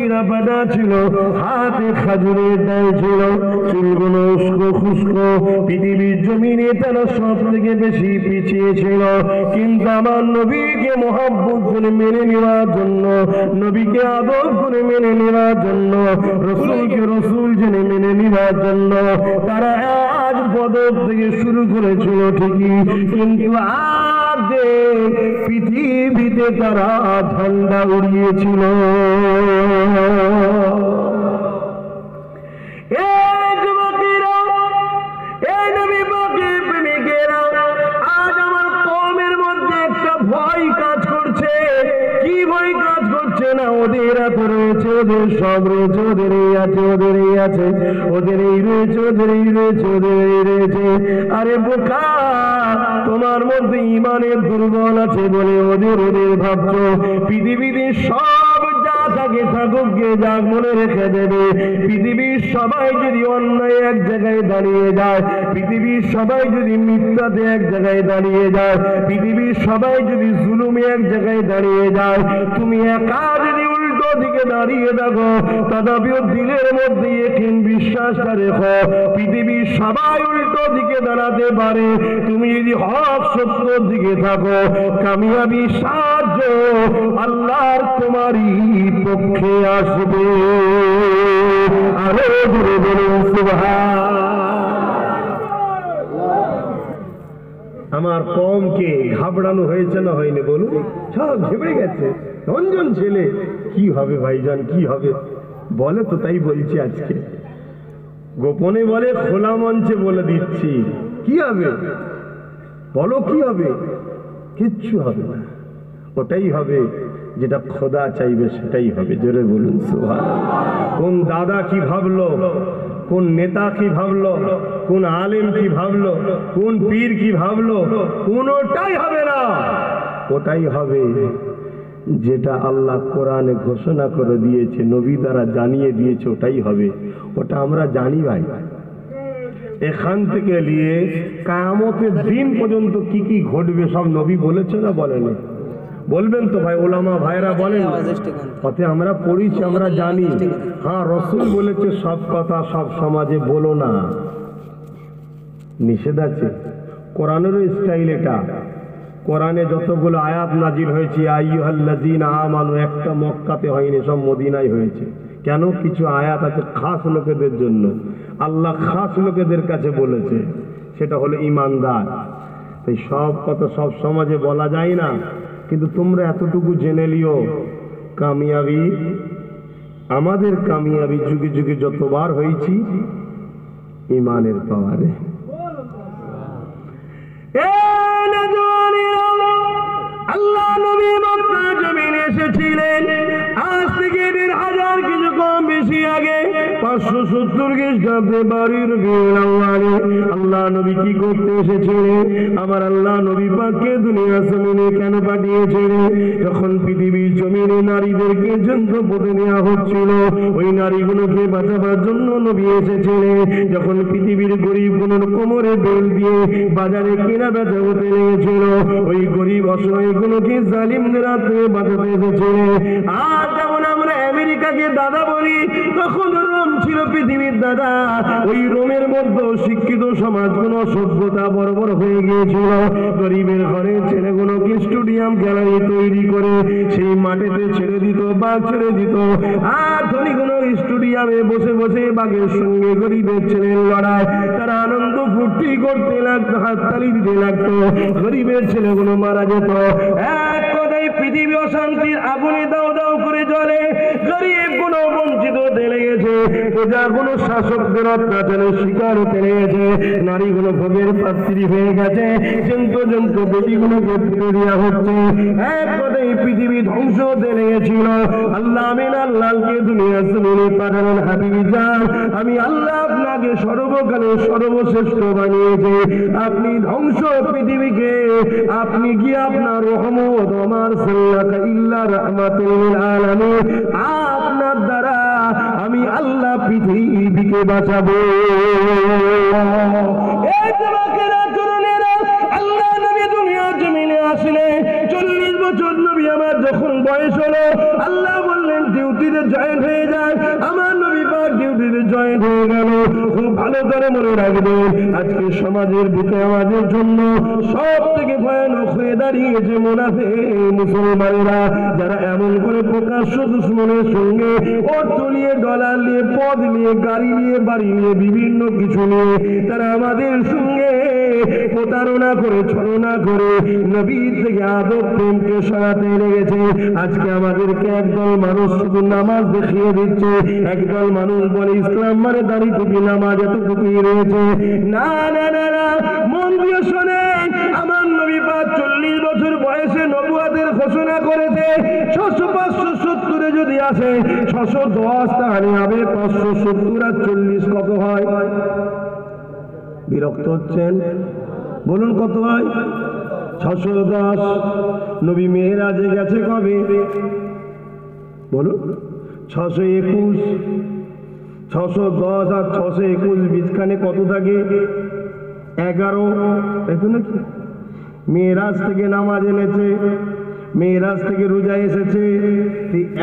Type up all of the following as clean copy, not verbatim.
চিরা পাটা ছিল, হাতে খাজুরের ডাল ছিল, চুলগুলো উস্কো খুস্কো। পৃথিবীর জমিনে তারা সব থেকে বেশি পিছিয়ে ছিল, কিন্তু আমার নবীকে মহব্বত করে মেনে নেওয়ার জন্য, নবীকে আদর করে মেনে নেওয়ার জন্য, রসুলকে রসুল জেনে মেনে নেওয়ার জন্য তারা আজ বদর থেকে শুরু করেছিল ঠিকই, কিন্তু আজ পৃথিবীতে তারা ঝান্ডা উড়িয়েছিল। আজ আমার কওমের মধ্যে একটা ভয় কাজ করছে। কি ভয় কাজ করছে? না ওদের এত রয়েছে, ওদের সব রয়েছে, ওদের এই আছে, ওদের এই আছে, ওদের এই রয়েছে, ওদের এই রয়েছে, ওদের এই রয়েছে। আরে বোকা, তোমার মধ্যে ইমানের দুর্বল আছে বলে ওদের ওদের ভাবছো। পৃথিবীতে সব যা থাকে থাকুক, গে যাক, মনে রেখে দেবে পৃথিবীর সবাই যদি অন্যায় এক জায়গায় দাঁড়িয়ে যায়, পৃথিবীর সবাই যদি মিথ্যাতে এক জায়গায় দাঁড়িয়ে যায়, পৃথিবীর সবাই যদি জুলুমে এক জায়গায় দাঁড়িয়ে যায়, তুমি একা যদি উল্টো দিকে দাঁড়িয়ে থাকো, তথাপিও দিলের মধ্যে একদিন বিশ্বাসটা রেখো পৃথিবীর সবাই উল্টো দিকে দাঁড়াতে পারে, তুমি যদি হক সত্যর দিকে থাকো, কামিয়াবি সাহায্য আল্লাহর তোমারই পক্ষে আসবে। আরো জোরে বলুন সুবহানাল্লাহ। আমার কওমকে ঘাবড়ানো হয়েছে না হয়নি বলুন? সব ঘেবড়ে গেছে। রঞ্জন ছেলে, কি হবে ভাইজান, কি হবে বলে? তো তাই বলছি আজকে গোপনে বলে, খোলা মঞ্চে বলে দিচ্ছি, কি হবে বলো, কি হবে? কিচ্ছু হবে না। ওটাই হবে যেটা খোদা চাইবে, সেটাই হবে। জোরে বলুন সুবহানাল্লাহ। কোন দাদা কি ভাবলো, কোন নেতা কি ভাবলো, কোন আলেম কি ভাবলো, কোন পীর কি ভাবলো, কোনটাই হবে না। ওটাই হবে যেটা আল্লাহ কোরআনে ঘোষণা করে দিয়েছে, নবী দ্বারা জানিয়ে দিয়েছে, ওটাই হবে। ওটা আমরা জানি ভাই। এখান থেকে নিয়ে কিয়ামতের দিন পর্যন্ত কি কি ঘটবে সব নবী বলেছে না বলেনি? বলবেন তো ভাই, ওলামা ভাইরা বলেন, পথে আমরা পড়িছি, আমরা জানি। হ্যাঁ, রসুল বলেছে সব কথা সব সমাজে বলো না, নিষেধ আছে। কোরআনেরও স্টাইল এটা। কোরআনে যতগুলো আয়াত নাজিল হয়েছে, আইয়ুহাল্লাযীনা আমানু, একটা মক্কাতে হয়নি, সব মদিনায় হয়েছে। কেন? কিছু আয়াত আছে খাস লোকেদের জন্য, আল্লাহ খাস লোকেদের কাছে বলেছে, সেটা হলো ইমানদার। তাই সব কথা সব সমাজে বলা যায় না, কিন্তু তোমরা এতটুকু জেনে লিও, কামিয়াবি, আমাদের কামিয়াবি যুগে যুগে যতবার হয়েছি ইমানের পাওয়ারে। আল্লাহ নবী মক্কা জমিনে এসেছিলেন আজ থেকে 1000 কিছু কম বেশি আগে, 570 খ্রিস্টাব্দে বাড়ির বিয়ে। আল্লাহ নবী কি করতে এসেছিলেন? আমার আল্লাহ নবী পাককে দুনিয়া জমিনে কেন পাঠিয়েছিলেন? যখন পৃথিবীর জমিনে নারীদেরকে যন্ত্রপথে নেওয়া হচ্ছিল, ওই নারীগুলোকে বাঁচাবার জন্য নবী এসেছিলেন। যখন পৃথিবীর গরিবগুলোর কোমরে বেল দিয়ে বাজারে কেনা বেচা হতে লেগেছিল, ওই গরিব অসহায়গুলোকে জালিমদের হাত থেকে বাঁচাতে এসেছিলেন। আর যেমন আমরা আমেরিকাকে দাদা বলি, তখন রোম ছিল পৃথিবীর দাদা। ওই রোমের মধ্যে শিক্ষিত সমাজগুলো সভ্যতা বরাবর হয়ে গিয়েছিল। গরিবের ঘরে ছেলেগুলোকে স্টেডিয়াম গ্যালারি তৈরি করে সেই মাঠেতে ছেড়ে দিত, বাঘ ছেড়ে দিত। আর ধনীগুলো স্টেডিয়ামে বসে বসে বাঘের সঙ্গে গরিবের ছেলের লড়াই, তারা আনন্দ ফুর্তি করতে লাগতো, হাততালি দিতে লাগতো। গরিবের ছেলেগুলো মারা যেত। এক কথায় পৃথিবী অশান্তির আগুনে দাও দাও করে জ্বলে। গরিব গুলো বঞ্চিত হতে লেগেছে, প্রজাগুলো শাসকদের অত্যাচারের শিকার হতে লেগেছে, নারীগুলো ভোগের পাত্রী হয়ে গেছে, জন্ত বেটিগুলোকে পুড়ে দেওয়া হচ্ছে। এক কথায় পৃথিবী ধ্বংস হতে লেগেছিল। আল্লাহ আমিন আল্লাহকে দুনিয়া জমিনে পাঠালেন, হাবিবি যান, আমি আল্লাহ আপনাকে সর্বকালে সর্বশ্রেষ্ঠ বানিয়েছে। আপনি ধ্বংস পৃথিবীকে, আপনি কি আপনার রহমত, আমার সাল্লাকা ইল্লা রাহমাতুল লিল আলামিন, আপনার দ্বারা আমি আল্লাহ পৃথিবীকে বাঁচাবো। এই যুবকেরা, তরুণেরা, আল্লাহ নবী দুনিয়া জমিনে আসলে 40 বছর নবী আমার যখন বয়স হলো, আল্লাহ বললেন ডিউটিতে জয়েন হয়ে যায়, আমার নবী পাক ডিউটিতে জয়েন হয়ে গেল। খুব ভালো করে মনে রাখবেন, আজকে সমাজের বুকে আমাদের জন্য সব থেকে ভয়ানক হয়ে দাঁড়িয়েছে মুনাফিক মুসলমানেরা, যারা এমন করে প্রকাশ্য দুশমনের সঙ্গে অর্থ নিয়ে, ডলার নিয়ে, পদ নিয়ে, গাড়ি নিয়ে, বাড়ি নিয়ে, বিভিন্ন কিছু নিয়ে তারা আমাদের সঙ্গে প্রতারণা করে, ছলনা করে নবীর থেকে আদব প্রেমকে সরাতে লেগেছে। আজকে আমাদেরকে একদল মানুষ শুধু নামাজ দেখিয়ে দিচ্ছে, একদল মানুষ বলে ইসলাম মানে দাড়ি টুপি, নামাজ এতটুকুই রয়েছে। না না না না, মন দিয়ে শোনেন, আমার নবী পাক 40 বছর বয়সে নবুয়তের ঘোষণা করেছে। 600 570 যদি আসে, 610 তাহলে হবে 570 আর 40 কত হয়? বিরক্ত হচ্ছেন? বলুন কত হয়? 610। নবী মেরাজে গেছে কবে? বলুন। 621। 610 আর 621 বীজখানে কত থাকে? 11। তাই তো নাকি? মেরাজ থেকে নামাজ এনেছে, মেরাজ থেকে রোজা এসেছে,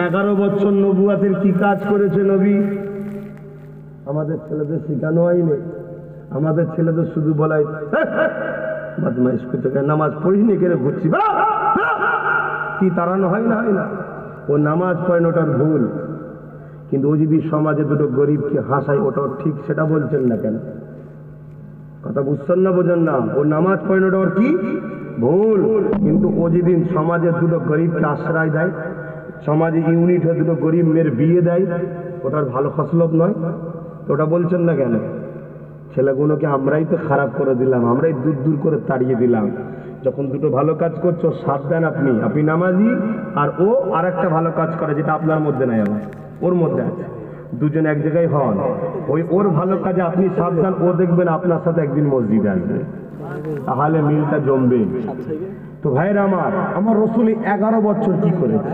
11 বছর নবুয়তের কি কাজ করেছে নবী? আমাদের ছেলেদের শেখানো হয়নি। আমাদের ছেলেদের শুধু বলাই বদমাইশ করতে, নামাজ পড়িনি কেন ঘুরছি, কি তাড়ানো হয় না? হয় না? ও নামাজ পড়েন, ওটার ভুল। কিন্তু ও যদি সমাজে দুটো গরিবকে হাসায়, ওটাও ঠিক, সেটা বলছেন না কেন? কথা বুঝছেন না, বোঝেন না? ও নামাজ পড়েন, ওটা ওর কি ভুল। কিন্তু ও যেদিন সমাজে দুটো গরিবকে আশ্রয় দেয়, সমাজে ইউনিট হয়ে দুটো গরিব মেয়ের বিয়ে দেয়, ওটার ভালো খসলত নয়? ওটা বলছেন না কেন? ছেলেগুলোকে আমরাই তো খারাপ করে দিলাম, আমরাই দূর দূর করে তাড়িয়ে দিলাম। যখন দুটো ভালো কাজ করছো, সাথ দেন আপনি নামাজি, আর ও আর একটা ভালো কাজ করে যেটা আপনার মধ্যে নাই, আবার ওর মধ্যে আছে। দুজন এক জায়গায় হন, ওই ওর ভালো কাজে আপনি সাথ দেন, ও দেখবেন আপনার সাথে একদিন মসজিদে আসবে, তাহলে মিলটা জমবে। তো ভাইরা আমার রসুল 11 বছর কি করেছে?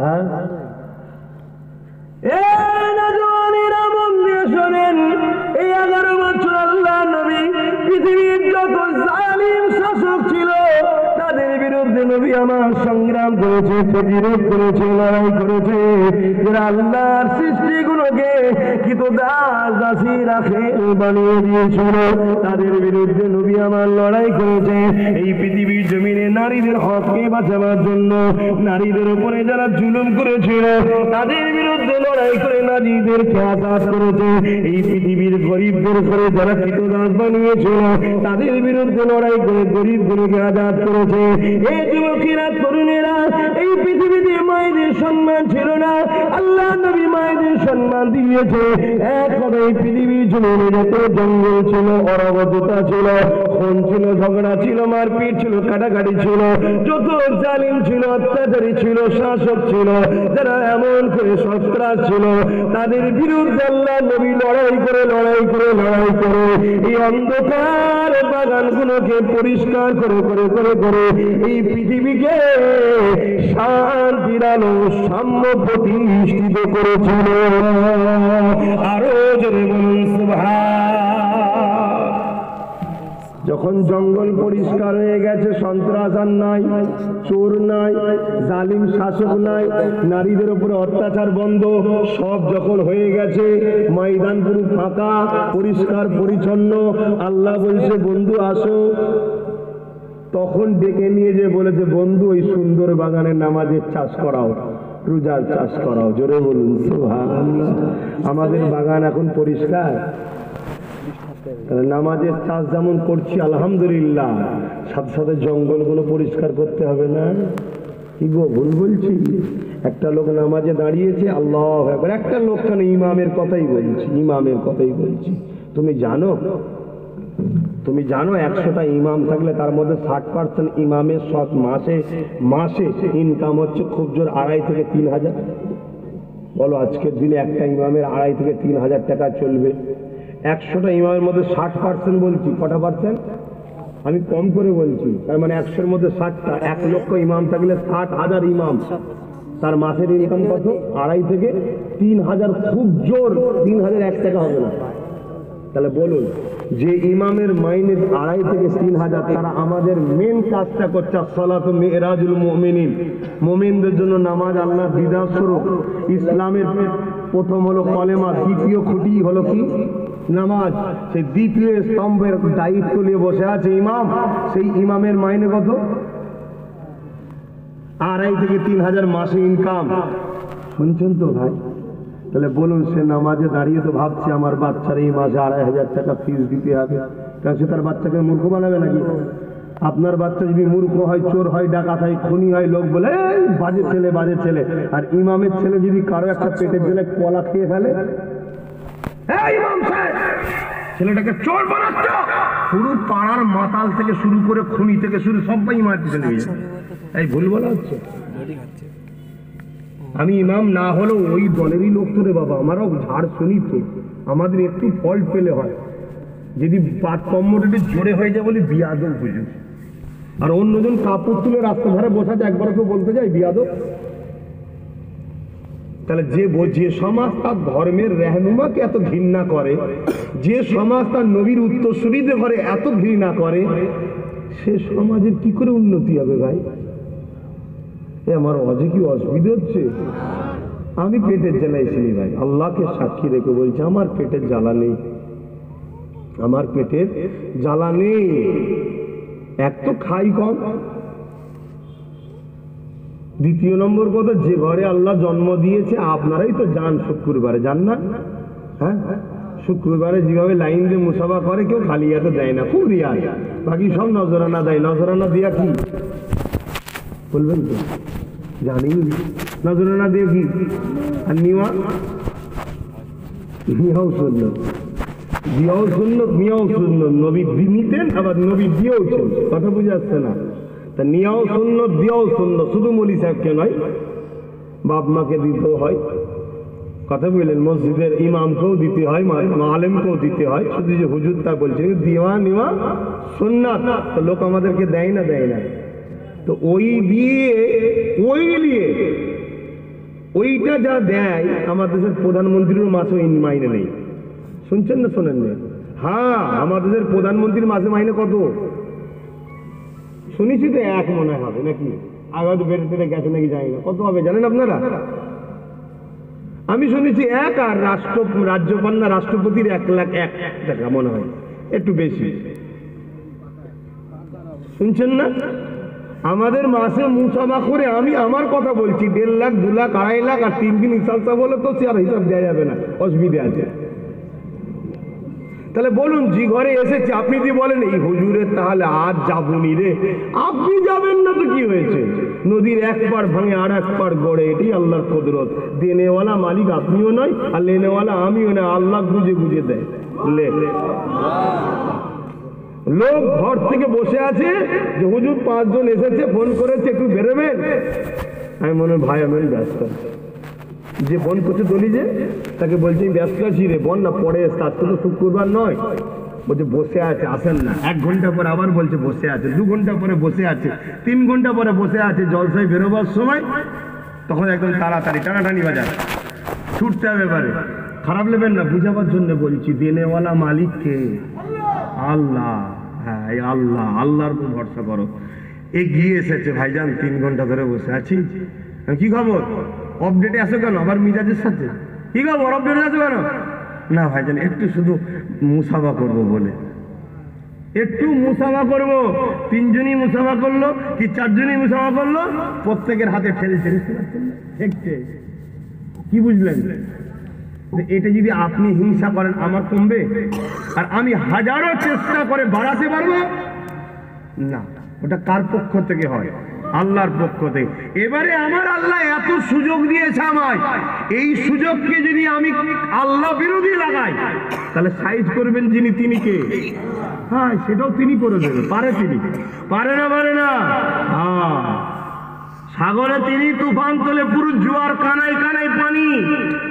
হ্যাঁ, শোনেন, এই 11 বছর আল্লাহ নবী পৃথিবীর যত জালিম শাসক ছিল তাদের বিরুদ্ধে নবী আমার সংগ্রাম করেছে, প্রতিরোধ করেছে, লড়াই করেছে। যারা আল্লাহর সৃষ্টিগুলোকে কিন্তু দাস দাসী রাখে বানিয়ে দিয়েছিল, তাদের বিরুদ্ধে নবী আমার লড়াই করেছে। এই পৃথিবীর জমিনে নারীদের হককে বাঁচাবার জন্য, নারীদের উপরে যারা জুলুম করেছিল তাদের বিরুদ্ধে লড়াই করে নারীদেরকে আজাদ করেছে। এই পৃথিবীর গরিবদের করে যারা কৃতদাস বানিয়েছিল তাদের বিরুদ্ধে লড়াই করে গরিবগুলোকে আজাদ করেছে। এই যুবকেরা, তরুণেরা, এই পৃথিবীতে মায়েদের সম্মান ছিল না, আল্লাহ নবী মায়েদের সম্মান দিয়েছে। এক কথায় পৃথিবীর জমিনে যত জঙ্গল ছিল, অরাবতা ছিল, খুন ছিল, ঝগড়া ছিল, মারপিট ছিল, কাটাকাটি ছিল, যত জালিম ছিল, অত্যাচারী ছিল, শাসক ছিল, যারা এমন করে সন্ত্রাস ছিল, তাদের বিরুদ্ধে আল্লাহ নবী লড়াই করে এই অন্ধকার বাগানগুলোকে পরিষ্কার করে এই পৃথিবীকে শান্তির আলো সাম্য প্রতিষ্ঠিত করেছিল। আরো জোরে বলুন সুবহান। যখন জঙ্গল পরিষ্কার হয়ে গেছে, সন্ত্রাস আর নাই, চোর নাই, জালিম শাসক নাই, নারীদের উপরে অত্যাচার বন্ধ, সব যখন হয়ে গেছে, ময়দান পুরো ফাঁকা, পরিষ্কার পরিচ্ছন্ন, আল্লাহ বলছে বন্ধু আসো। তখন ডেকে নিয়ে যে বলেছে বন্ধু ওই সুন্দর বাগানের নামাজের চাষ করাও, রোজার চাষ করাও। জোরে বলুন সুবহানাল্লাহ। আমাদের বাগান এখন পরিষ্কার, নামাজের চাষ যেমন করছি আলহামদুলিল্লাহ, সাথে সাথে জঙ্গলগুলো পরিষ্কার করতে হবে না? কি গো, ভুল বলছি? একটা লোক নামাজে দাঁড়িয়েছে, আল্লাহু আকবার, একটা লোক কেন, ইমামের কথাই বলছি। তুমি জানো 100টা ইমাম থাকলে তার মধ্যে 60% ইমামের সৎ মাসে ইনকাম হচ্ছে খুব জোর 2.5 থেকে 3 হাজার। বলো আজকের দিনে একটা ইমামের 2.5 থেকে 3 হাজার টাকা চলবে। 100টা ইমামের মধ্যে 60% বলছি, কটা পার্সেন্ট? আমি কম করে বলছি, তার মানে 100-এর মধ্যে 60টা, 1 লক্ষ ইমাম থাকলে 60,000 ইমাম, তার মাসের ইনকাম কত? 2.5 থেকে 3 হাজার, খুব জোর 3,001 টাকা হবে না, তাহলে বলুন, যে ইমামের মাইনে 2.5 থেকে 3,000, তারা আমাদের মেন কাজটা করছে সালাতু মিরাজুল মুমিনিন, মুমিনদের জন্য নামাজ আল্লাহর দিদার স্বরূপ। ইসলামের প্রথম হলো কলেমা, দ্বিতীয় খুঁটি হলো কি? নামাজ। সেই দ্বিতীয় স্তম্ভের দায়িত্ব নিয়ে বসে আছে ইমাম। সেই ইমামের মাইনে কত? 2.5 থেকে 3,000 মাসে ইনকাম। শুনছেন তো ভাই? তাহলে বলুন, সে নামাজে দাঁড়িয়ে তো ভাবছে আমার বাচ্চার এই মাসে 2,500 টাকা ফিস দিতে হবে, কারণ সে তার বাচ্চাকে মূর্খ বানাবে নাকি? আপনার বাচ্চা যদি মূর্খ হয়, চোর হয়, ডাকাত হয়, খুনি হয়, লোক বলে এই বাজে ছেলে, বাজে ছেলে। আর ইমামের ছেলে যদি কারো একটা পেটের জন্য কলা খেয়ে ফেলে, এই ইমাম সাহেব ছেলেটাকে চোর বানাচ্ছ, পুরো পাড়ার মাতাল থেকে শুরু করে খুনি থেকে শুরু সবাই ইমামের পিছনে লেগে যায়। এই ভুল বলা হচ্ছে? আমি ইমাম না হলেও ওই দলেরই লোক তো রে বাবা, আমারও ঝাড় শুনি তো। আমাদের একটু ফল্ট পেলে হয়, যদি কম্মোডেটি জোরে হয়ে যায় বলি বিয়াদব বুঝুন, আর অন্যজন কাপড় তুলে রাস্তা ধারে বসাতে একবার কেউ বলতে যায় বিয়াদব। তাহলে যে সমাজ তার ধর্মের রেহনুমাকে এত ঘৃণা করে, যে সমাজ তার নবীর উত্তরসূরিদের ঘরে এত ঘৃণা করে, সে সমাজের কি করে উন্নতি হবে ভাই? আমার অজে কি অসুবিধা হচ্ছে? আমি পেটের জ্বালায় ছিলি ভাই, আল্লাহকে সাক্ষী রেখে বলছি আমার পেটের জ্বালা নেই, আমার পেটের জ্বালা নেই। এক তো খাই কম, দ্বিতীয় নম্বর কথা, যে ঘরে আল্লাহ জন্ম দিয়েছে আপনারাই তো যান শুক্রবারে, যান না? হ্যাঁ, শুক্রবারে যেভাবে লাইন দিয়ে মুসাফা করে কেউ খালি হাতে দেয় না, খুব রিয়া, বাকি সব নজরানা দেয়। নজরানা দিয়া কি বলবেন তো? জানি নজরানা দিয়ে কি? আর নিয়াও সুন্নত, দিয়াও সুন্নত, নিয়াও সুন্নত। নবী নিতেন আবার নবী দিয়েওছেন, কথা বুঝে আসছে না? তা নিয়াও সুন্নত, দিয়াও সুন্নত, শুধু মৌলী সাহেবকে নয়, বাপ মাকে দিতেও হয়, কথা বললেন, মসজিদের ইমামকেও দিতে হয়, আলেমকেও দিতে হয়। শুধু যে হুজুর তা বলছে দিওয়া নিওয়া সুন্নাত, তো লোক আমাদেরকে দেয় না, দেয় না। তো ওই দিয়ে ওইটা যা দেয়, আমার দেশের প্রধানমন্ত্রীর মাসে মাইনে নেই। শুনছেন না শোনেন না? হ্যাঁ, আমার দেশের প্রধানমন্ত্রীর মাসে মাইনে কত শুনেছি তো, 1 মনে হবে নাকি, আগে তো বেড়ে বেড়ে গেছে নাকি জানি না, কত হবে জানেন আপনারা? আমি শুনেছি 1, আর রাজ্যপাল রাষ্ট্রপতির 1,01,000 টাকা মনে হয়, একটু বেশি। শুনছেন না? আমাদের মাসে মুসাফা করে, আমি আমার কথা বলছি, 1.5 লাখ, 2 লাখ, 2.5 লাখ, আর 3 দিন হিসাব বলে তো সে আর হিসাব দেওয়া যাবে না, অসুবিধা আছে। তাহলে বলুন, যে ঘরে এসেছে, আপনি যদি বলেন এই হুজুরের তাহলে আজ যাবনি রে, আপনি যাবেন না তো কি হয়েছে? নদীর এক পার ভাঙে আর এক পার গড়ে, এটাই আল্লাহর কুদরত। দেনেওয়ালা মালিক আপনিও নয়, আর লেনেওয়ালা আমিও নয়, আল্লাহ বুঝে বুঝে দেয়। লোক ঘর থেকে বসে আছে যে হুজুর 5 জন এসেছে, ফোন করেছে একটু বেরোবেন। আমি মনে হয় ভাই আমি ব্যস্ত, যে ফোন করছে দলি যে তাকে বলছি ব্যস্ত আছি রে, বল না পরে আজকে তো শুক্রবার নয়, বলছে বসে আছে আসেন না। 1 ঘন্টা পরে আবার বলছে বসে আছে, 2 ঘন্টা পরে বসে আছে, 3 ঘন্টা পরে বসে আছে। জলসায় বেরোবার সময় তখন একদম তাড়াতাড়ি টানাটানি বাজার ছুটতে হবে। এবারে খারাপ নেবেন না, বুঝাবার জন্য বলছি, দেনেওয়ালা মালিককে আল্লাহ। হ্যাঁ, এই আল্লাহ, আল্লাহর উপর ভরসা করো। এগিয়ে এসেছে ভাইজান, 3 ঘন্টা ধরে বসে আছি, কি খবর? আপডেটে আসো কেন? আবার মিজাজের সাথে কি খবর? আপডেটে আসো কেন? না ভাইজান, একটু শুধু মুসাফা করবো বলে, একটু মুসাফা করবো। 3 জনই মুসাফা করলো কি 4 জনই মুসাফা করলো, প্রত্যেকের হাতে ঠেলছে, দেখছে। কি বুঝলেন? এটা যদি আপনি হিংসা করেন, আমার কমবে? আর আমি হাজারো চেষ্টা করে বাড়াতে পারবো না। ওটা কার পক্ষ থেকে হয়? আল্লাহর পক্ষ থেকে। এবারে আমার আল্লাহ এত সুযোগ দিয়েছে আমায়, এই সুযোগকে যদি আমি আল্লাহ বিরোধী লাগাই, তাহলে সাইজ করবেন যিনি, তিনি কে? হ্যাঁ, সেটাও তিনি করে দেবেন। পারে তিনি? পারে না? পারে না? হ্যাঁ, সাগরে তিনি তুফান তোলে, পুরো জোয়ার কানায় কানায় পানি,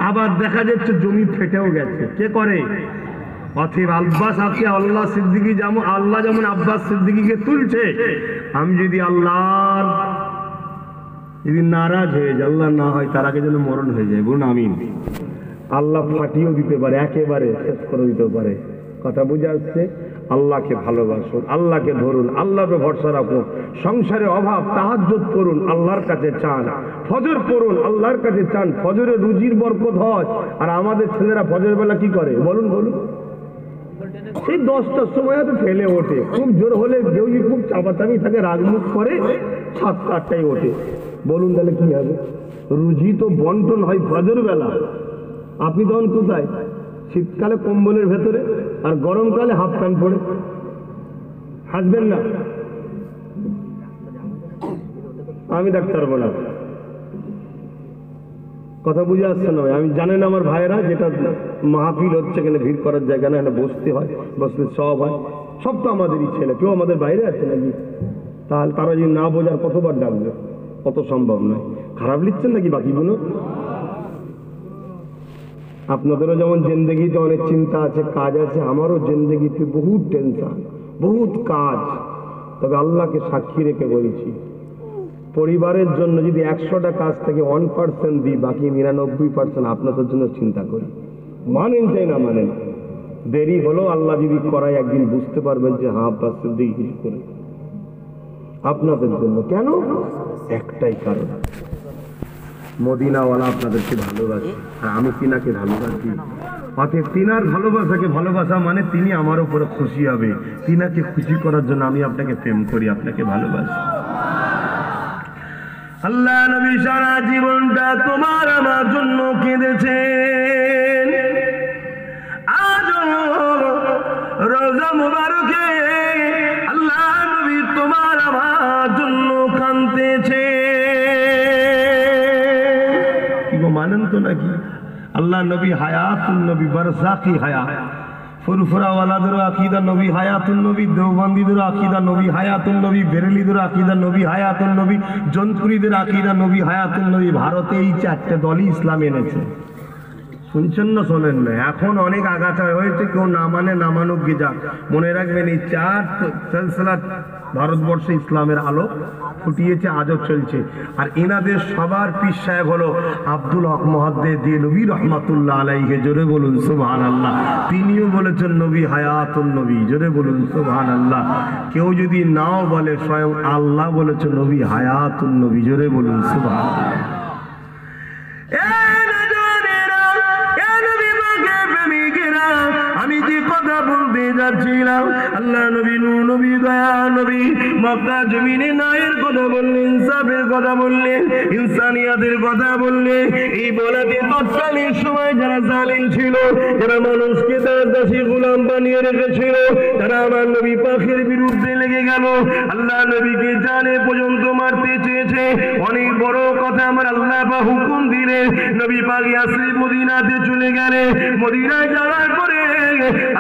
আবার দেখা যাচ্ছে জমি ফেটেও গেছে। কে করে? অথব আব্বাস আপনি আল্লাহ সিদ্দিকী, যেমন আল্লাহ যেমন আব্বাস সিদ্দিকীকে তুলছে, আমি যদি আল্লাহর যদি নারাজ হয়ে যায়, আল্লাহ না হয় তার আগে যেন মরণ হয়ে যায়, বলুন আমিন। আল্লাহ ফাটিয়েও দিতে পারে, একেবারে শেষ করে দিতে পারে। কথা বুঝে আসছে? আল্লাহকে ভালোবাসুন, আল্লাহকে ধরুন, আল্লাহকে ভরসা রাখুন। সংসারে অভাব, তাহাজ্জুদ করুন, আল্লাহর কাছে চান। ফজর পড়ুন, আল্লাহর কাছে চান। ফজরে রুজির বরকত হয়। আর আমাদের ছেলেরা ফজর বেলা কি করে বলুন বলুন? সেই 10টার সময় তো ফেলে ওঠে, খুব জোর হলে কেউ খুব চাপাচাপি থাকে, রাগমুখ করে 7টা 8টায় ওঠে। বলুন তাহলে কি হবে? রুজি তো বন্টন হয় ফজর বেলা। আপনি তখন কোথায়? শীতকালে কম্বলের ভেতরে, আর গরমকালে হাফ প্যান্ট পরে। হাসবেন না, আমি ডাক্তার বলা কথা বুঝে আসছে না? আমি জানেন আমার ভাইয়েরা, যেটা মাহফিল হচ্ছে এখানে ভিড় করার জায়গা না, এখানে বসতে হয়, বসলে সব হয়। সব তো আমাদেরই ছেলে, কেউ আমাদের বাইরে আছে নাকি? তাহলে তারা যদি না বোঝার কতবার ডাকবে? কত সম্ভব নয়। খারাপ লিখছেন নাকি বাকিগুলো? আপনাদেরও যেমন জিন্দগিতে অনেক চিন্তা আছে, কাজ আছে, আমারও জিন্দগিতে বহুত টেনশন, বহুত কাজ। তবে আল্লাহকে সাক্ষী রেখে বলছি, পরিবারের জন্য যদি 100টা কাজ থেকে 1% দিই, বাকি 99% আপনাদের জন্য চিন্তা করি। মানেন চাই না মানেন, দেরি হলো, আল্লাহ যদি করায় একদিন বুঝতে পারবেন যে হ্যাঁ পার্সেন্ট দিয়ে কিছু করে আপনাদের জন্য। কেন? একটাই কারণ, মদিনাওয়ালা আপনাদেরকে ভালোবাসে আর আমি তিনাকে ভালোবাসি। অতএব তিনার ভালোবাসাকে ভালোবাসা মানে তিনি আমার উপরে খুশি হবে। তিনাকে খুশি করার জন্য আমি আপনাকে প্রেম করি, আপনাকে ভালোবাসি। আল্লাহ নবী সারা জীবনটা তোমার আমার জন্য কেঁদেছেন। আজ রোজা মুবারকে আল্লাহ নবী তোমার আমার জন্য কাঁদতেছে। কি গো, মানেন তো নাকি? আল্লাহ নবী হায়াতুন নবী, বারজাকি হায়াত। ফুরফুরাওয়ালাদেরও আকিদা নবী হায়াতুন নবী, দেওবন্দিদেরও আকিদা নবী হায়াতুন নবী, বেরেলিদেরও আকিদা নবী হায়াতুন নবী, জনপুরীদের আকিদা নবী হায়াতুন নবী। ভারতে এই 4টে দলই ইসলাম এনেছে। শুনছেন না শোনেন না? এখন অনেক আগাছা হয়েছে, কেউ না মানে না মানুক গিয়ে। মনে রাখবেন, এই 4 সিলসিলা ভারতবর্ষে ইসলামের আলো ফুটিয়েছে, আজও চলছে। আর এনাদের সবার পীর সাহেব হলো আব্দুল হক মুহাদ্দিস দেলভী রহমাতুল্লাহ আলাইহি। জোরে বলুন সুবহানাল্লাহ। তিনিও বলেছেন নবী হায়াতুন নবী। জোরে বলুন সুবহানাল্লাহ। কেউ যদি নাও বলে, স্বয়ং আল্লাহ বলেছেন নবী হায়াতুন নবী। জোরে বলুন সুবহানাল্লাহ। আমি যে কথা বলতে যাচ্ছিলাম, আল্লাহ নবী, নূর নবী, দয়া নবী মক্কা জমিনে ন্যায়ের কথা বললেন, ইনসাফের কথা বললেন, ইনসানিয়াতের কথা বললেন। এই বলাতে তৎকালীন সময় যারা জালিম ছিল, যারা মানুষকে তার দাসী গোলাম বানিয়ে রেখেছিল, তারা আমার নবী পাকের বিরুদ্ধে লেগে গেল। আল্লাহ নবীকে জানে পর্যন্ত মারতে চেয়েছে। অনেক বড় কথা আমার আল্লাহ পাক হুকুম দিলেন, নবী পাক ইয়াসরিব মদিনাতে চলে গেলেন। মদিনায় যাওয়ার পরে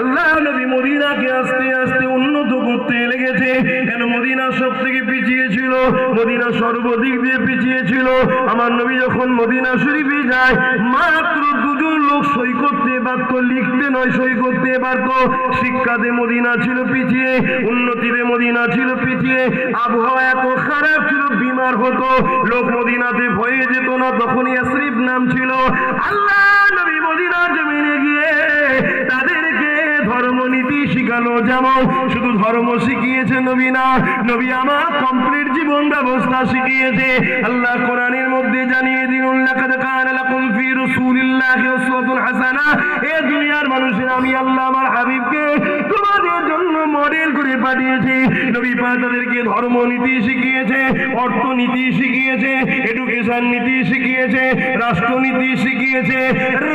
আল্লাহ নবী মদিনাকে আস্তে আস্তে উন্নত করতে লেগেছে। কেন? মদিনা সব থেকে পিছিয়ে ছিল, মদিনা সর্বদিক দিয়ে পিছিয়ে ছিল। আমার নবী যখন মদিনা শরীফে যায়, মাত্র 2জন লোক সই করতে পারত, লিখতে নয় সই করতে পারত। শিক্ষাতে মদিনা ছিল পিছিয়ে, উন্নতিতে মদিনা ছিল পিছিয়ে, আবহাওয়া এত খারাপ ছিল, বিমার হতো, লোক মদিনাতে ভয়ে যেত না। তখন ইয়াসরিব নাম ছিল। আল্লাহ নবী মদিনা জমিনে গিয়ে তাদেরকে ধর্মনীতি শিখানো। যেমন শুধু ধর্ম শিখিয়েছে নবী না, নবী আমার কমপ্লিট জীবন ব্যবস্থা শিখিয়েছে। আল্লাহ কোরআনের মধ্যে জানিয়ে দিন, লাকাদ কানা লাকুম ফি রাসূলিল্লাহি উসওয়াতুন হাসানা। এই দুনিয়ার মানুষের আমি আল্লাহ আমার হাবিবকে তোমাদের জন্য মডেল করে পাঠিয়েছি। নবী পাক তাদেরকে ধর্মনীতি শিখিয়েছে, অর্থনীতি শিখিয়েছে, এডুকেশন নীতি শিখিয়েছে, রাষ্ট্রনীতি শিখিয়েছে,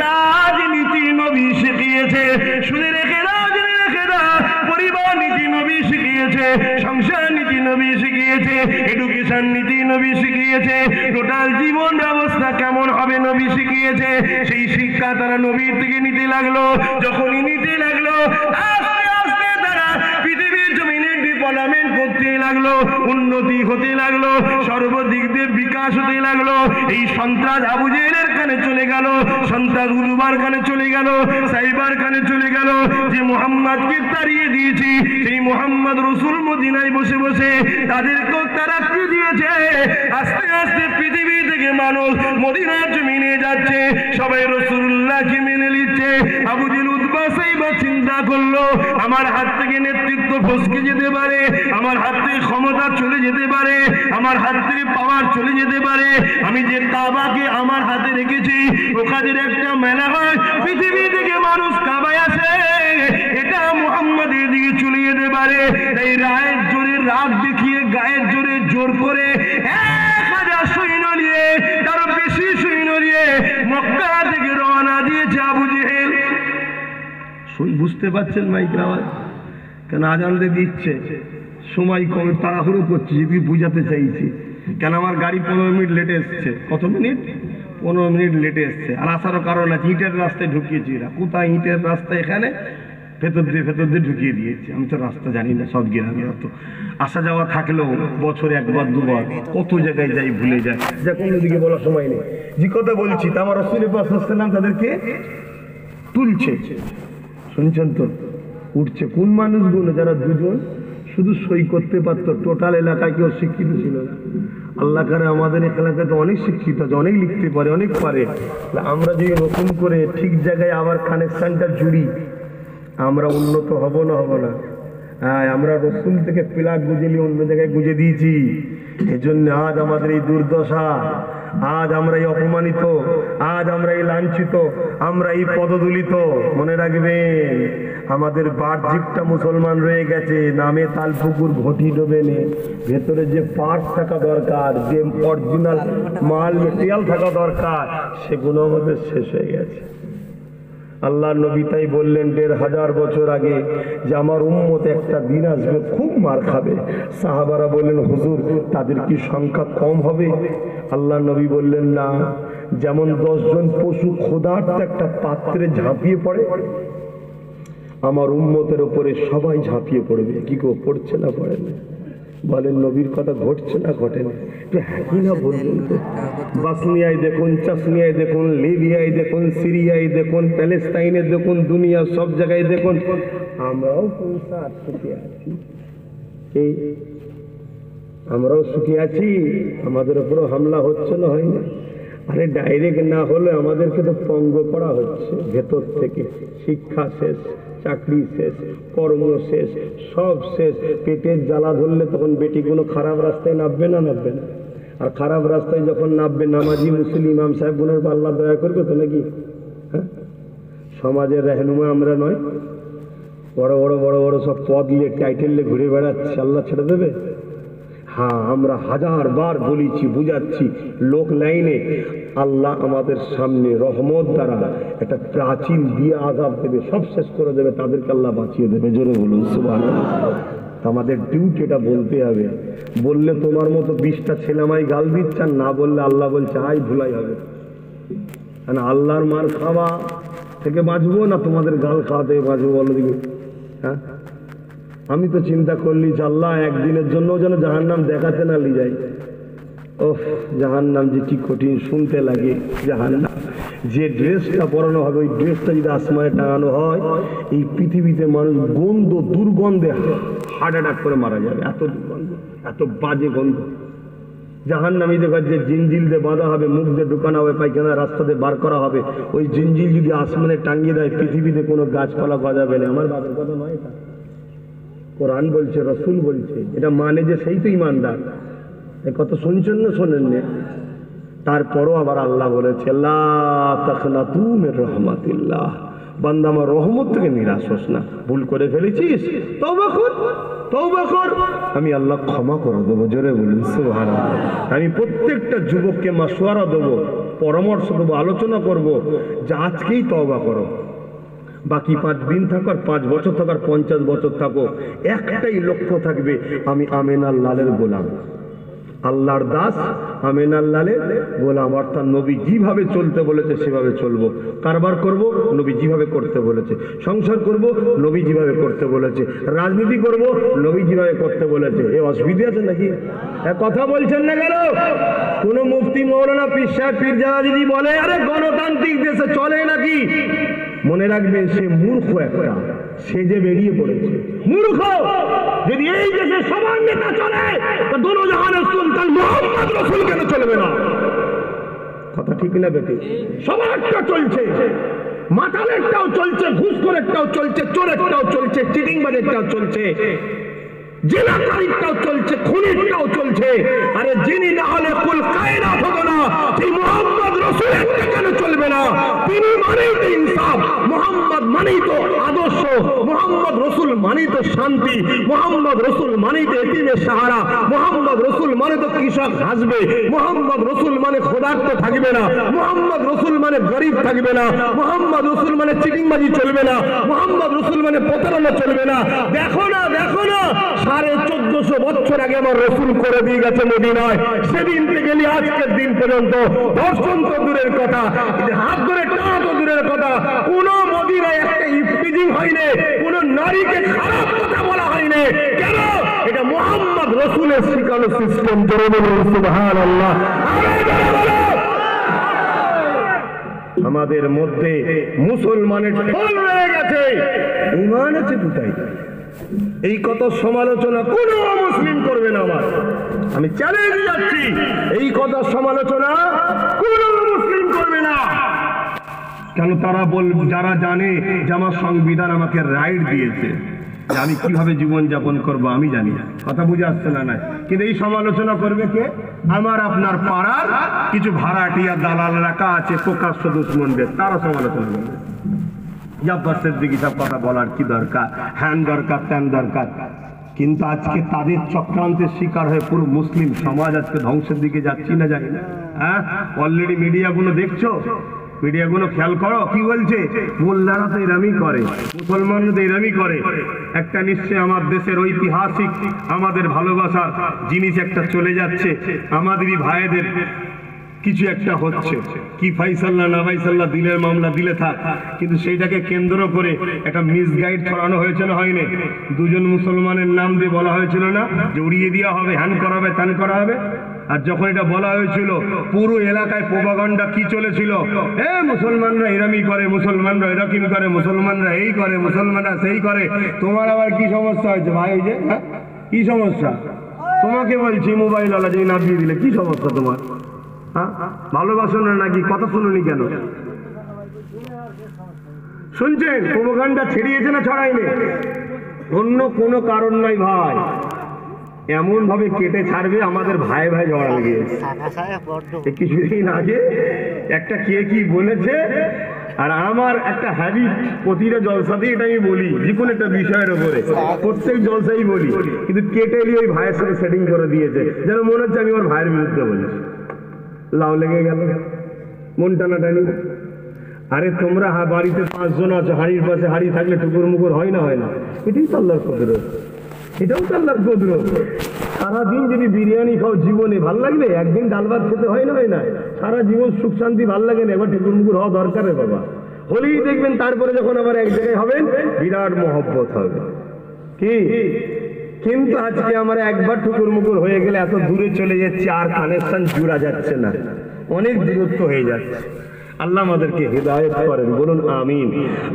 রাজনীতি নবী শিখিয়েছে। শুনে রেখে দাও, জেনে রেখে দাও, পরিবার নীতি নবী শিখিয়েছে, সংসার নীতি নবী শিখিয়েছে, এডুকেশন নীতি নবী শিখিয়েছে, টোটাল জীবন ব্যবস্থা কেমন হবে নবী শিখিয়েছে। সেই শিক্ষা তারা নবীর থেকে নিতে লাগলো। যখনই নিতে লাগলো, আস্তে আস্তে তারা পৃথিবীর জমিনে ডেভেলপমেন্ট করতে লাগলো, উন্নতি হতে লাগলো, সর্বদিক দিয়ে বিকাশ হতে লাগলো। এই সন্ত্রাস আবু জেহেলের কানে চলে গেল, সন্ত্রাস উলুবার কানে চলে গেল, সাইবার কানে চলে গেল। যে মুহাম্মদকে তাড়িয়ে দিয়েছি, সেই মুহাম্মদ রাসূল মদিনায় বসে বসে তাদেরকেও তারাক্কি দিয়েছে। আস্তে আস্তে পৃথিবী থেকে মানুষ মদিনার জমিনে যাচ্ছে, সবাই রাসূলুল্লাহকে মেনে নিচ্ছে। আবু জেহেল, উতবা, সাইবা চিন্তা চিন্তা করলো আমার হাত থেকে নেতৃত্ব ফসকে যেতে পারে, আমার হাত থেকে ক্ষমতা চলে যেতে পারে, আমার হাত থেকে পাওয়ার চলে যেতে পারে। আমি যে কাবাকে আমার হাতে রেখেছি ওখানের একটা মেলা হয়, পৃথিবী থেকে মানুষ কাবায় আসে, এটা মুহাম্মাদের দিকে চলে যেতে পারে। তাই রায়ের জোরে রাগ দেখিয়ে গায়ের জোরে জোর করে 1000 সৈন্য নিয়ে, তারও বেশি সৈন্য নিয়ে মক্কা থেকে রওনা দিয়েছে আবু জেহেল। বুঝতে পারছেন মাইকের আওয়াজ? কেন আজান দিয়ে দিচ্ছে, সময় কম, তাড়াহুড়ো করছি, যদি বুঝাতে চাইছি। কেন আমার গাড়ি 15 মিনিট লেটে এসছে। কত মিনিট? 15 মিনিট লেটে এসছে। আর আসারও কারণ আছে, ইটের রাস্তায় ঢুকিয়েছি। এরা কোথায় ইটের রাস্তা? এখানে ভেতর দিয়ে ঢুকিয়ে দিয়েছে। আমি তো রাস্তা জানি না, সব গ্রামে অত আসা যাওয়া থাকলেও বছরে একবার দুবার কত জায়গায় যাই, ভুলে যায়, যা কোনো দিকে বলার সময় নেই। যে কথা বলছি তা আমার রাসূল পাক সাল্লাল্লাহু আলাইহি ওয়াসাল্লাম তাদেরকে তুলছে, শুনছেন তো? উঠছে কোন মানুষগুলো? যারা দুজন শুধু সই করতে পারতো, টোটাল এলাকায় কেউ শিক্ষিত ছিল না। আল্লাহ করে আমাদের এলাকায় তো অনেক শিক্ষিত আছে, অনেক লিখতে পারে, অনেক পারে। আমরা যদি নতুন করে ঠিক জায়গায় আবার কানেকশনটা জুড়ি, আমরা উন্নত হব না? হব না? হ্যাঁ, আমরা রসুল থেকে প্লাগ গুজেলি অন্য জায়গায় গুজে দিয়েছি। এজন্য আজ আমাদের এই দুর্দশা, আজ আমরা এই অপমানিত, আজ আমরা এই লাঞ্ছিত, আমরা এই পদদলিত। মনে রাখবেন, আমাদের বাহ্যিকটা মুসলমান রয়ে গেছে, নামে তালপুকুর ঘটি ডোবে নে, ভেতরে যে পার্ট থাকা দরকার, যে অরিজিনাল মাল মেটেরিয়াল থাকা দরকার, সেগুলো আমাদের শেষ হয়ে গেছে। আল্লাহ নবী তাই বললেন 1500 বছর আগে যে আমার উম্মত একটা দিন আসবে খুব মার খাবে। সাহাবারা বললেন, হুজুর তাদের কি সংখ্যা কম হবে? আল্লাহ নবী বললেন, না, যেমন 10 জন পশু ক্ষুধার্ত একটা পাত্রে ঝাঁপিয়ে পড়ে, আমার উম্মতের উপরে সবাই ঝাঁপিয়ে পড়বে। কি গো, পড়ছে না পড়ে না? বলেন নবীর কথা ঘটছে না ঘটে না? একটু হ্যাঁ না বলবেন তো? বসনিয়ায় দেখুন, চাসনিয়ায় দেখুন, লিবিয়ায় দেখুন, সিরিয়ায় দেখুন, প্যালেস্তাইনে দেখুন, দুনিয়া সব জায়গায় দেখুন, আমরাও কোনটা সুখে আছি? আমরাও সুখে আছি? আমাদের উপরও হামলা হচ্ছে না? হয় না? আরে ডাইরেক্ট না হলে আমাদেরকে তো পঙ্গ করা হচ্ছে ভেতর থেকে। শিক্ষা শেষ, চাকরি শেষ, কর্ম শেষ, সব শেষ। পেটের জ্বালা ধরলে তখন বেটিগুলো খারাপ রাস্তায় নামবে না? নামবে না? আর খারাপ রাস্তায় যখন নামবে, নামাজি মুসলিম ইমাম সাহেব গুলোর আল্লাহ দয়া করবে তো নাকি? হ্যাঁ, সমাজের রহনুমা আমরা নয়? বড় বড় বড় বড় সব পদ নিয়ে, টাইটেল নিয়ে ঘুরে বেড়াচ্ছে, আল্লাহ ছেড়ে দেবে? হ্যাঁ, আমরা 1000 বার বলেছি, বুঝাচ্ছি, লোক লাইনে আল্লাহ আমাদের সামনে রহমত দ্বারা একটা প্রাচীন দিয়ে আযাব দেবে, সব শেষ করে দেবে, তাদেরকে আল্লাহ বাঁচিয়ে দেবে। জোরে বলুন সুবহানাল্লাহ। আমাদের ডিউটি এটা বলতে হবে। বললে তোমার মতো 20টা ছেলেমাই গাল দিচ্ছেন, না বললে আল্লাহ বলছে আই ভুলাই হবে। কারণ আল্লাহর মার খাওয়া থেকে বাঁচবো না তোমাদের গাল খাওয়া থেকে বাঁচবো? বলো দিকে। হ্যাঁ, আমি তো চিন্তা করলি যে আল্লাহ একদিনের জন্য যেন জাহান্নাম দেখাতে না লি যাই। ওহ, জাহান্নাম যে কি কঠিন শুনতে লাগে। জাহান্নাম যে ড্রেসটা পরানো হবে, ওই ড্রেসটা যদি আসমানে টাঙানো হয়, এই পৃথিবীতে মানুষ গন্ধ, দুর্গন্ধে হার্ট অ্যাটাক করে মারা যাবে। এত দুর্গন্ধ, এত বাজে গন্ধ। জাহান্নামীদের যে জিঞ্জিল দিয়ে বাঁধা হবে, মুখ দিয়ে ঢুকানো হবে, পায়খানা রাস্তা দিয়ে বার করা হবে, ওই জিঞ্জিল যদি আসমানে টাঙিয়ে দেয়, পৃথিবীতে কোনো গাছপালা গজাবে না। আমার বাবার কথা নয়, এটা কোরআন বলছে, রসুল বলছে। এটা মানে যে সেই তো ইমানদার। এ কথা শুনছেন না শোনেন না? তারপরও আবার আল্লাহ বলেছে, লা তাকনাতু মির রাহমাতিল্লাহ, বান্দা আমার রহমত থেকে নিরাশ হোস না। ভুল করে ফেলেছিস, তওবা কর, তওবা কর, আমি আল্লাহ ক্ষমা করে দেবো। জোরে বলুন সুবহানাল্লাহ। আমি প্রত্যেকটা যুবককে মাশওয়ারা দেবো, পরামর্শ দেবো, আলোচনা করব যে আজকেই তওবা করো। বাকি 5 দিন থাকো, আর 5 বছর থাকো, আর 50 বছর থাকো, একটাই লক্ষ্য থাকবে, আমি আমিনার লালের গোলাম, আল্লাহর দাস, আমিনার লালের গোলাম। অর্থাৎ নবী যেভাবে চলতে বলেছে সেভাবে চলবো। কারবার করব, নবী যেভাবে করতে বলেছে। সংসার করব, নবী যেভাবে করতে বলেছে। রাজনীতি করব, নবী যেভাবে করতে বলেছে। এ অসুবিধা আছে নাকি? কথা বলছেন না কেন? কোন মুফতি, মৌলানা, পীর সাহেব, পীরজাদা যদি বলে আরে গণতান্ত্রিক দেশে চলে নাকি, মনে রাখবেন সে মূর্খ একটা, সে যে বেরিয়ে পড়েছে মূর্খ। যদি এই দেশে সবার নেতা চলে, তো দোনো জাহানের সুলতান মুহাম্মদ রাসূল কেন চলবে না? কথা ঠিক না বেটি? সবারটা চলছে, মাতালেরটাও চলছে, ঘুষখোরেরটাও চলছে, চোরেরটাও চলছে, চিটিংবাজেরটাও চলছে, জেনাকারীরটাও চলছে, খুনিরটাও চলছে। আরে যিনি না হলে কুল কায়নাত হতো না, সেই মুহাম্মদ রাসূলেরটা কেন চলবে না? তিনি মানেই তো ইনসাফ, মুহাম্মদ মানেই তো আদর্শ, মুহাম্মদ রাসূল মানেই তো শান্তি, মুহাম্মদ রাসূল মানেই তো এতিমের সাহারা, মুহাম্মদ রাসূল মানে তো কৃষক হাসবে, মুহাম্মদ রাসূল মানে ক্ষুধার্ত থাকবে না, মুহাম্মদ রাসূল মানে গরিব থাকবে না, মুহাম্মদ রাসূল মানে চিটিংবাজি চলবে না, মুহাম্মদ রাসূল মানে প্রতারণা চলবে না। দেখো না, দেখো না, 1450 বছর আগে আমার রাসূল করে দিয়ে গেছে মদিনায়। সেদিন থেকে নিয়ে আজকের দিন পর্যন্ত ধর্ষণ তো দূরের কথা, হাত ধরে টানা তো দূরের কথা, কোন মদিনায় একটা ইফতিজিং হয়নি, কোন নারীকে খারাপ কথা বলা হয়নি। কেন? এটা মুহাম্মদ রাসূলের শিখানো সিস্টেম। জোরে বলুন সুবহানাল্লাহ। আমাদের মধ্যে মুসলমানের ঢল রয়ে গেছে, ঈমান আছে কোথায়? এই কত সমালোচনা কোন মুসলিম করবে না। আমি চ্যালেঞ্জ যাচ্ছি, এই কথা সমালোচনা কোন মুসলিম করবে না। কেন? তারা যারা জানে যে আমার সংবিধান আমাকে রাইট দিয়েছে, যে আমি কিভাবে জীবন যাপন করব আমি জানি। কথা বুঝে আসছে না? না, কিন্তু এই সমালোচনা করবে কে? আমার আপনার পাড়ার কিছু ভাড়াটিয়া দালাল রাখা আছে, প্রকাশ্য দুশ্মনদের, তারা সমালোচনা করবে। জাব্বাসের দিকে সব কথা বলার কি দরকার? হ্যান দরকার, ত্যান দরকার। কিন্তু আজকে তাদের চক্রান্তের শিকার হয়ে পুরো মুসলিম সমাজ আজকে ধ্বংসের দিকে যাচ্ছি না, যাই না? হ্যাঁ, অলরেডি মিডিয়াগুলো দেখছো, মিডিয়াগুলো খেয়াল করো কি বলছে। মোল্লারা তো এরামই করে, মুসলমানরা তো এরামই করে। একটা নিশ্চয় আমার দেশের ঐতিহাসিক আমাদের ভালোবাসার জিনিস একটা চলে যাচ্ছে, আমাদেরই ভাইদের কিছু একটা হচ্ছে, কি ফাইসাল্লা না ফাইসাল্লা, দিলের মামলা দিলে থাক, কিন্তু সেইটাকে কেন্দ্র করে একটা মিসগাইড ছড়ানো হয়েছে না হয়নি? দুজন মুসলমানের নাম দিয়ে বলা হয়েছিল না যে উড়িয়ে দেওয়া হবে, হ্যান করা হবে, ত্যান করা হবে। আর যখন এটা বলা হয়েছিল পুরো এলাকায় প্রোপাগান্ডা কি চলেছিল, মুসলমানরা এরকমই করে, মুসলমানরা এরকম করে, মুসলমানরা এই করে, মুসলমানরা সেই করে। তোমার আবার কি সমস্যা হয়েছে ভাই? ওই যে কি সমস্যা? তোমাকে বলছি মোবাইল ওয়ালা যে না দিয়ে দিলে কি সমস্যা তোমার? হ্যাঁ, ভালোবাসো না নাকি? কথা শুনুনি কেন? শুনছেন? প্রোপাগান্ডা ছড়িয়েছে না ছড়াইনি? অন্য কোনো কারণ নাই ভাই, এমন ভাবে কেটে ছাড়বে আমাদের ভাই ভাই ঝগড়া লেগে গেছে। কিছুদিন আগে একটা কে কি বলেছে, আর আমার একটা হ্যাবিট প্রতিটা জলসাতেই এটা আমি বলি, যে কোনো একটা বিষয়ের উপরে প্রত্যেক জলসাই বলি, কিন্তু কেটে নিয়ে ওই ভাইয়ের সাথে সেটিং করে দিয়েছে, যেন মনে হচ্ছে আমি আমার ভাইয়ের বিরুদ্ধে বলেছি। লাউ লেগে গেল, মন টানাটানি। আরে তোমরা বাড়িতে 5 জন আছো, হাড়ির পাশে হাড়ি থাকলে টুকুর মুকুর হয় না? হয় না? এটাই তো আল্লাহর কুদরত, এটাও তো আল্লাহর কুদরত। সারাদিন যদি বিরিয়ানি খাও জীবনে ভাল লাগবে? একদিন ডাল ভাত খেতে হয় না? হয় না? সারা জীবন সুখ শান্তি ভাল লাগে না? এবার টুকুর মুকুর হওয়া দরকার রে বাবা। হলেই দেখবেন তারপরে যখন আবার এক জায়গায় হবেন বিরাট মহব্বত হবে। কি? কিন্তু আজকে আমরা একবার টুকুর মুকুর হয়ে গেলে এত দূরে চলে যাচ্ছি, আর কানেকশন জোড়া যাচ্ছে না, অনেক দূরত্ব হয়ে যাচ্ছে। আল্লাহ আমাদেরকে হিদায়াত করেন, বলুন আমিন।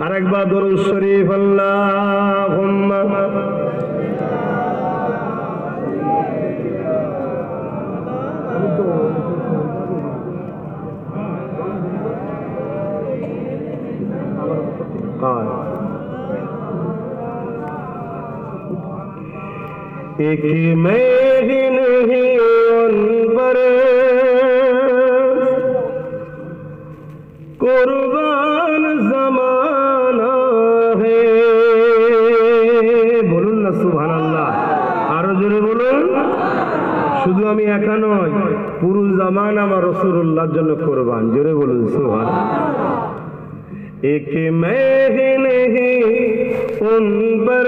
আর একবার দরুদ শরীফ আল্লাহুম্মা एक मैं ही नहीं उन पर कुर्बान जमाना है। বলুন না সুবহানাল্লাহ, আরো জোরে বলুন। শুধু আমি একা নয়, পুরো জামানা আমার রাসূলুল্লাহর জন্য কুরবান। জোরে বলুন সুবহানাল্লাহ। एक मैं ही नहीं उन पर